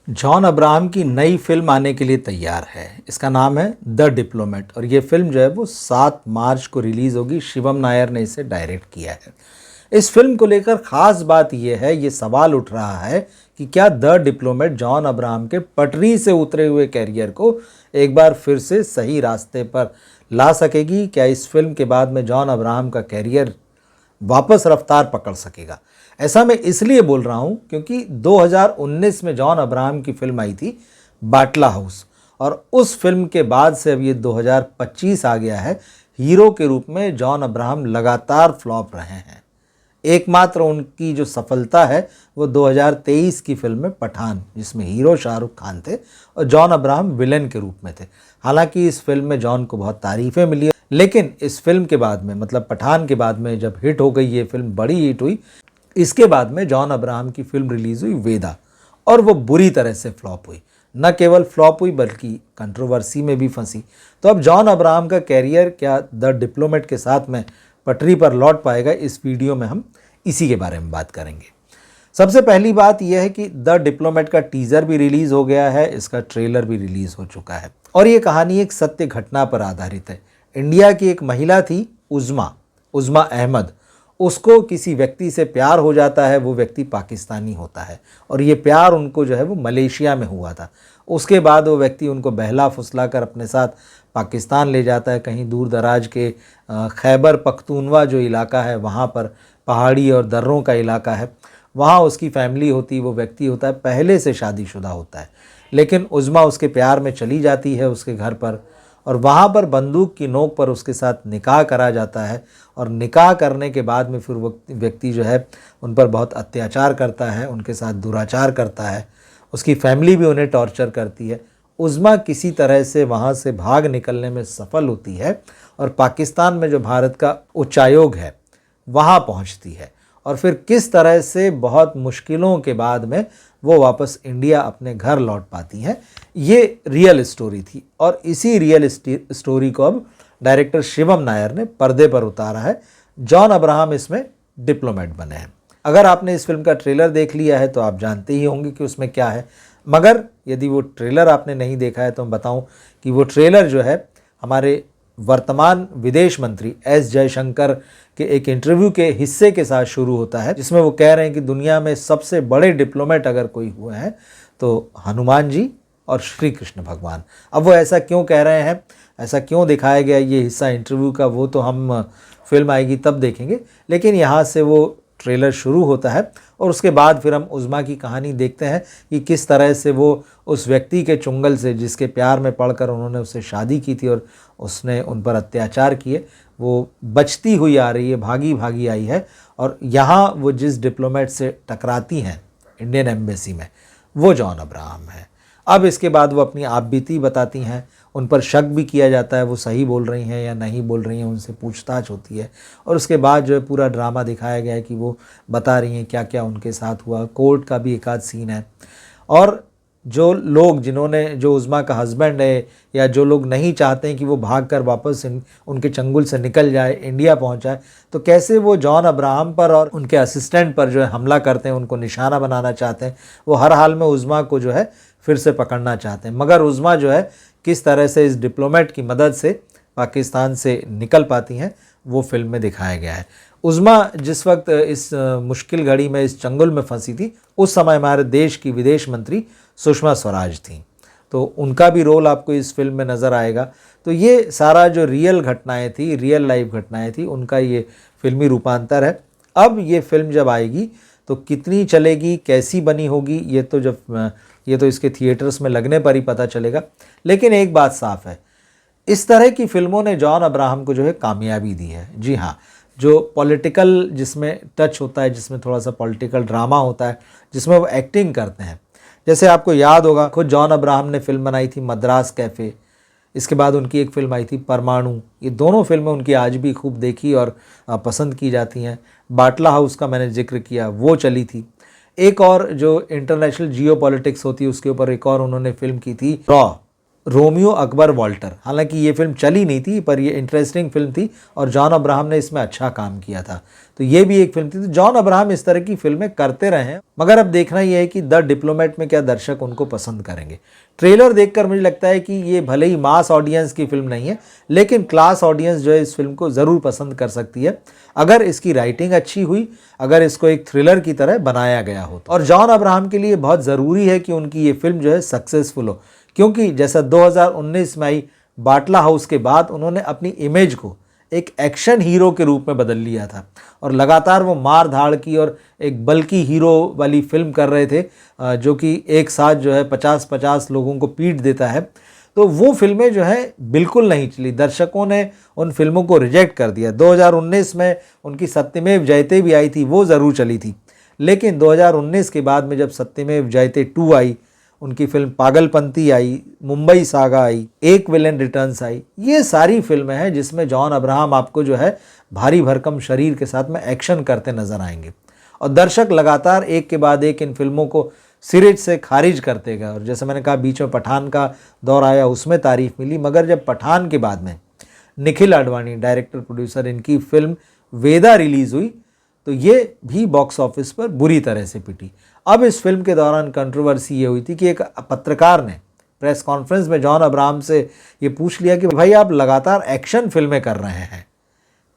John Abraham की नई film आने के लिए तैयार है। इसका नाम है द डिप्लोमेट और ये फिल्म जो है वो 7 मार्च को रिलीज़ होगी। शिवम नायर ने इसे डायरेक्ट किया है। इस फिल्म को लेकर ख़ास बात यह है, ये सवाल उठ रहा है कि क्या द डिप्लोमेट जॉन अब्राहम के पटरी से उतरे हुए कैरियर को एक बार फिर से सही रास्ते पर ला सकेगी। क्या इस फिल्म के बाद में जॉन अब्राहम का कैरियर वापस रफ्तार पकड़ सकेगा। ऐसा मैं इसलिए बोल रहा हूं क्योंकि 2019 में जॉन अब्राहम की फिल्म आई थी बाटला हाउस और उस फिल्म के बाद से अब ये 2025 आ गया है। हीरो के रूप में जॉन अब्राहम लगातार फ्लॉप रहे हैं। एकमात्र उनकी जो सफलता है वो 2023 की फिल्म में पठान, जिसमें हीरो शाहरुख खान थे और जॉन अब्राहम विलेन के रूप में थे। हालांकि इस फिल्म में जॉन को बहुत तारीफ़ें मिली, लेकिन इस फिल्म के बाद में मतलब पठान के बाद में जब हिट हो गई ये फिल्म, बड़ी हिट हुई, इसके बाद में जॉन अब्राहम की फिल्म रिलीज़ हुई वेदा और वो बुरी तरह से फ्लॉप हुई। न केवल फ्लॉप हुई बल्कि कंट्रोवर्सी में भी फंसी। तो अब जॉन अब्राहम का कैरियर क्या द डिप्लोमेट के साथ में पटरी पर लौट पाएगा, इस वीडियो में हम इसी के बारे में बात करेंगे। सबसे पहली बात यह है कि द डिप्लोमेट का टीज़र भी रिलीज़ हो गया है, इसका ट्रेलर भी रिलीज़ हो चुका है और ये कहानी एक सत्य घटना पर आधारित है। इंडिया की एक महिला थी उज़्मा अहमद, उसको किसी व्यक्ति से प्यार हो जाता है। वो व्यक्ति पाकिस्तानी होता है और ये प्यार उनको जो है वो मलेशिया में हुआ था। उसके बाद वो व्यक्ति उनको बहला फुसला कर अपने साथ पाकिस्तान ले जाता है, कहीं दूर दराज के खैबर पख्तूनवा जो इलाका है वहाँ पर, पहाड़ी और दर्रों का इलाका है, वहाँ उसकी फैमिली होती, वो व्यक्ति होता है, पहले से शादीशुदा होता है। लेकिन उज़्मा उसके प्यार में चली जाती है उसके घर पर और वहाँ पर बंदूक की नोक पर उसके साथ निकाह करा जाता है और निकाह करने के बाद में फिर वो व्यक्ति जो है उन पर बहुत अत्याचार करता है, उनके साथ दुराचार करता है, उसकी फैमिली भी उन्हें टॉर्चर करती है। उज़्मा किसी तरह से वहाँ से भाग निकलने में सफल होती है और पाकिस्तान में जो भारत का उच्चायोग है वहाँ पहुँचती है और फिर किस तरह से बहुत मुश्किलों के बाद में वो वापस इंडिया अपने घर लौट पाती हैं, ये रियल स्टोरी थी। और इसी रियल स्टोरी को अब डायरेक्टर शिवम नायर ने पर्दे पर उतारा है। जॉन अब्राहम इसमें डिप्लोमेट बने हैं। अगर आपने इस फिल्म का ट्रेलर देख लिया है तो आप जानते ही होंगे कि उसमें क्या है, मगर यदि वो ट्रेलर आपने नहीं देखा है तो मैं बताऊं कि वो ट्रेलर जो है हमारे वर्तमान विदेश मंत्री एस जयशंकर के एक इंटरव्यू के हिस्से के साथ शुरू होता है, जिसमें वो कह रहे हैं कि दुनिया में सबसे बड़े डिप्लोमेट अगर कोई हुए हैं तो हनुमान जी और श्री कृष्ण भगवान। अब वो ऐसा क्यों कह रहे हैं, ऐसा क्यों दिखाया गया ये हिस्सा इंटरव्यू का, वो तो हम फिल्म आएगी तब देखेंगे। लेकिन यहाँ से वो ट्रेलर शुरू होता है और उसके बाद फिर हम उज़्मा की कहानी देखते हैं कि किस तरह से वो उस व्यक्ति के चुंगल से, जिसके प्यार में पड़कर उन्होंने उससे शादी की थी और उसने उन पर अत्याचार किए, वो बचती हुई आ रही है, भागी भागी आई है और यहाँ वो जिस डिप्लोमेट से टकराती हैं इंडियन एम्बेसी में, वो जॉन अब्राहम है। अब इसके बाद वो अपनी आपबीती बताती हैं, उन पर शक भी किया जाता है वो सही बोल रही हैं या नहीं बोल रही हैं, उनसे पूछताछ होती है और उसके बाद जो है पूरा ड्रामा दिखाया गया है कि वो बता रही हैं क्या क्या उनके साथ हुआ। कोर्ट का भी एक आध सीन है और जो लोग जो उज़्मा का हस्बैंड है या जो लोग नहीं चाहते हैं कि वो भागकर वापस उनके चंगुल से निकल जाए, इंडिया पहुंच जाए, तो कैसे वो जॉन अब्राहम पर और उनके असिस्टेंट पर जो है हमला करते हैं, उनको निशाना बनाना चाहते हैं। वो हर हाल में उज़्मा को जो है फिर से पकड़ना चाहते हैं, मगर उज़्मा जो है किस तरह से इस डिप्लोमेट की मदद से पाकिस्तान से निकल पाती हैं वो फिल्म में दिखाया गया है। उज़्मा जिस वक्त इस मुश्किल घड़ी में, इस चंगुल में फंसी थी, उस समय हमारे देश की विदेश मंत्री सुषमा स्वराज थी, तो उनका भी रोल आपको इस फिल्म में नज़र आएगा। तो ये सारा जो रियल घटनाएं थी, रियल लाइफ घटनाएं थी, उनका ये फिल्मी रूपांतर है। अब ये फिल्म जब आएगी तो कितनी चलेगी, कैसी बनी होगी, ये तो इसके थिएटर्स में लगने पर ही पता चलेगा। लेकिन एक बात साफ है, इस तरह की फिल्मों ने जॉन अब्राहम को जो है कामयाबी दी है। जी हाँ, जो पॉलिटिकल जिसमें टच होता है, जिसमें थोड़ा सा पॉलिटिकल ड्रामा होता है, जिसमें वो एक्टिंग करते हैं, जैसे आपको याद होगा खुद जॉन अब्राहम ने फिल्म बनाई थी मद्रास कैफ़े, इसके बाद उनकी एक फ़िल्म आई थी परमाणु। ये दोनों फिल्में उनकी आज भी खूब देखी और पसंद की जाती हैं। बाटला हाउस का मैंने जिक्र किया, वो चली थी। एक और जो इंटरनेशनल जियो पॉलिटिक्स होती है उसके ऊपर एक और उन्होंने फिल्म की थी रोमियो अकबर वॉल्टर। हालांकि ये फिल्म चली नहीं थी पर ये इंटरेस्टिंग फिल्म थी और जॉन अब्राहम ने इसमें अच्छा काम किया था। तो ये भी एक फिल्म थी। तो जॉन अब्राहम इस तरह की फिल्में करते रहे हैं, मगर अब देखना ये है कि द डिप्लोमेट में क्या दर्शक उनको पसंद करेंगे। ट्रेलर देखकर मुझे लगता है कि ये भले ही मास ऑडियंस की फिल्म नहीं है, लेकिन क्लास ऑडियंस जो है इस फिल्म को ज़रूर पसंद कर सकती है अगर इसकी राइटिंग अच्छी हुई, अगर इसको एक थ्रिलर की तरह बनाया गया हो। और जॉन अब्राहम के लिए बहुत ज़रूरी है कि उनकी ये फिल्म जो है सक्सेसफुल हो, क्योंकि जैसा 2019 में आई बाटला हाउस के बाद उन्होंने अपनी इमेज को एक एक्शन हीरो के रूप में बदल लिया था और लगातार वो मार धाड़ की और एक बल्कि हीरो वाली फिल्म कर रहे थे, जो कि एक साथ जो है 50-50 लोगों को पीट देता है। तो वो फिल्में जो है बिल्कुल नहीं चली, दर्शकों ने उन फिल्मों को रिजेक्ट कर दिया। 2019 में उनकी सत्यमेव जयते भी आई थी, वो ज़रूर चली थी, लेकिन 2019 के बाद में जब सत्यमेव जयते 2 आई, उनकी फिल्म पागलपंती आई, मुंबई सागा आई, एक विलेन रिटर्न्स आई, ये सारी फिल्में हैं जिसमें जॉन अब्राहम आपको जो है भारी भरकम शरीर के साथ में एक्शन करते नजर आएंगे और दर्शक लगातार एक के बाद एक इन फिल्मों को सिरे से खारिज करते गए। और जैसे मैंने कहा बीच में पठान का दौर आया, उसमें तारीफ मिली, मगर जब पठान के बाद में निखिल आडवाणी डायरेक्टर प्रोड्यूसर इनकी फिल्म वेदा रिलीज़ हुई तो ये भी बॉक्स ऑफिस पर बुरी तरह से पिटी। अब इस फिल्म के दौरान कंट्रोवर्सी ये हुई थी कि एक पत्रकार ने प्रेस कॉन्फ्रेंस में जॉन अब्राहम से ये पूछ लिया कि भाई आप लगातार एक्शन फिल्में कर रहे हैं,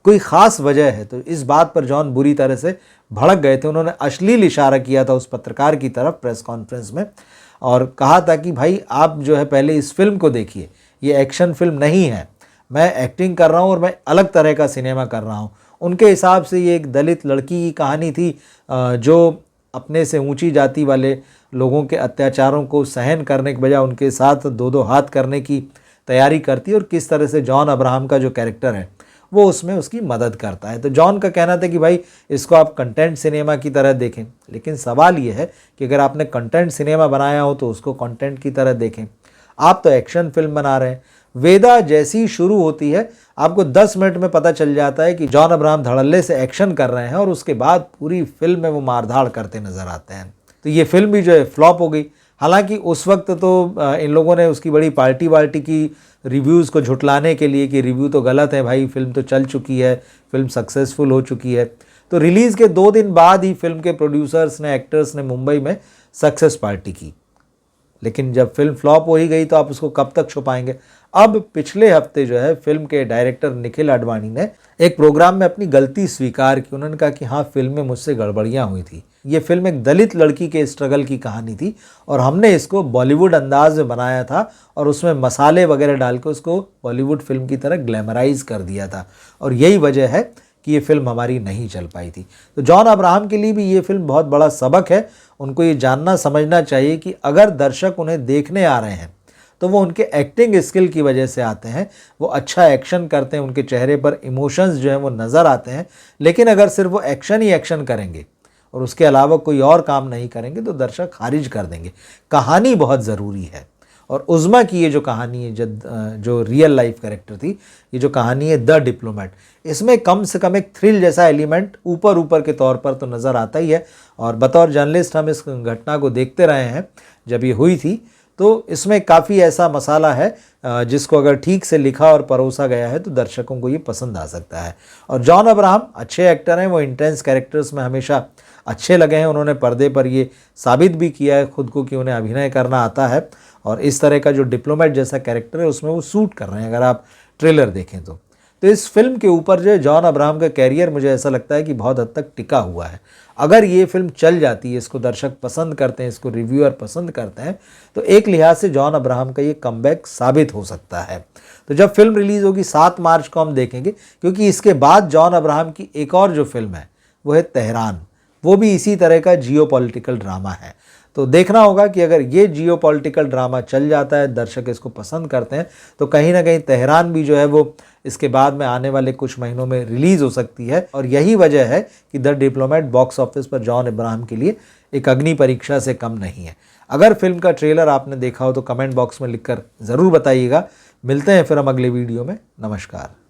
कोई ख़ास वजह है? तो इस बात पर जॉन बुरी तरह से भड़क गए थे। उन्होंने अश्लील इशारा किया था उस पत्रकार की तरफ प्रेस कॉन्फ्रेंस में और कहा था कि भाई आप जो है पहले इस फिल्म को देखिए, ये एक्शन फिल्म नहीं है, मैं एक्टिंग कर रहा हूँ और मैं अलग तरह का सिनेमा कर रहा हूँ। उनके हिसाब से ये एक दलित लड़की की कहानी थी जो अपने से ऊंची जाति वाले लोगों के अत्याचारों को सहन करने के बजाय उनके साथ दो दो हाथ करने की तैयारी करती है और किस तरह से जॉन अब्राहम का जो कैरेक्टर है वो उसमें उसकी मदद करता है। तो जॉन का कहना था कि भाई इसको आप कंटेंट सिनेमा की तरह देखें, लेकिन सवाल ये है कि अगर आपने कंटेंट सिनेमा बनाया हो तो उसको कंटेंट की तरह देखें। आप तो एक्शन फिल्म बना रहे हैं। वेदा जैसी शुरू होती है आपको 10 मिनट में पता चल जाता है कि जॉन अब्राहम धड़ल्ले से एक्शन कर रहे हैं और उसके बाद पूरी फिल्म में वो मारधाड़ करते नजर आते हैं। तो ये फिल्म भी जो है फ्लॉप हो गई। हालांकि उस वक्त तो इन लोगों ने उसकी बड़ी पार्टी वार्टी की रिव्यूज़ को झुटलाने के लिए कि रिव्यू तो गलत है भाई, फिल्म तो चल चुकी है, फिल्म सक्सेसफुल हो चुकी है। तो रिलीज़ के 2 दिन बाद ही फिल्म के प्रोड्यूसर्स ने, एक्टर्स ने मुंबई में सक्सेस पार्टी की, लेकिन जब फिल्म फ्लॉप हो ही गई तो आप उसको कब तक छुपाएंगे। अब पिछले हफ्ते जो है फिल्म के डायरेक्टर निखिल आडवाणी ने एक प्रोग्राम में अपनी गलती स्वीकार की। उन्होंने कहा कि हाँ, फिल्म में मुझसे गड़बड़ियाँ हुई थी, ये फिल्म एक दलित लड़की के स्ट्रगल की कहानी थी और हमने इसको बॉलीवुड अंदाज में बनाया था और उसमें मसाले वगैरह डाल के उसको बॉलीवुड फिल्म की तरह ग्लैमराइज कर दिया था और यही वजह है कि ये फिल्म हमारी नहीं चल पाई थी। तो जॉन अब्राहम के लिए भी ये फिल्म बहुत बड़ा सबक है। उनको ये जानना समझना चाहिए कि अगर दर्शक उन्हें देखने आ रहे हैं तो वो उनके एक्टिंग स्किल की वजह से आते हैं, वो अच्छा एक्शन करते हैं, उनके चेहरे पर इमोशंस जो हैं वो नज़र आते हैं। लेकिन अगर सिर्फ वो एक्शन ही एक्शन करेंगे और उसके अलावा कोई और काम नहीं करेंगे तो दर्शक खारिज कर देंगे। कहानी बहुत ज़रूरी है और उज़्मा की ये जो कहानी है, जो रियल लाइफ कैरेक्टर थी, ये जो कहानी है द डिप्लोमेट, इसमें कम से कम एक थ्रिल जैसा एलिमेंट ऊपर ऊपर के तौर पर तो नज़र आता ही है। और बतौर जर्नलिस्ट हम इस घटना को देखते रहे हैं जब ये हुई थी, तो इसमें काफ़ी ऐसा मसाला है जिसको अगर ठीक से लिखा और परोसा गया है तो दर्शकों को ये पसंद आ सकता है। और जॉन अब्राहम अच्छे एक्टर हैं, वो इंटेंस कैरेक्टर्स में हमेशा अच्छे लगे हैं। उन्होंने पर्दे पर ये साबित भी किया है खुद को कि उन्हें अभिनय करना आता है और इस तरह का जो डिप्लोमेट जैसा कैरेक्टर है उसमें वो सूट कर रहे हैं अगर आप ट्रेलर देखें तो। इस फिल्म के ऊपर जो जॉन अब्राहम का कैरियर मुझे ऐसा लगता है कि बहुत हद तक टिका हुआ है। अगर ये फिल्म चल जाती है, इसको दर्शक पसंद करते हैं, इसको रिव्यूअर पसंद करते हैं, तो एक लिहाज से जॉन अब्राहम का ये कमबैक साबित हो सकता है। तो जब फिल्म रिलीज़ होगी 7 मार्च को हम देखेंगे, क्योंकि इसके बाद जॉन अब्राहम की एक और जो फिल्म है वो है तेहरान, वो भी इसी तरह का जियोपॉलिटिकल ड्रामा है। तो देखना होगा कि अगर ये जियोपॉलिटिकल ड्रामा चल जाता है, दर्शक इसको पसंद करते हैं, तो कहीं ना कहीं तेहरान भी जो है वो इसके बाद में आने वाले कुछ महीनों में रिलीज़ हो सकती है। और यही वजह है कि द डिप्लोमेट बॉक्स ऑफिस पर जॉन अब्राहम के लिए एक अग्नि परीक्षा से कम नहीं है। अगर फिल्म का ट्रेलर आपने देखा हो तो कमेंट बॉक्स में लिखकर ज़रूर बताइएगा। मिलते हैं फिर हम अगले वीडियो में। नमस्कार।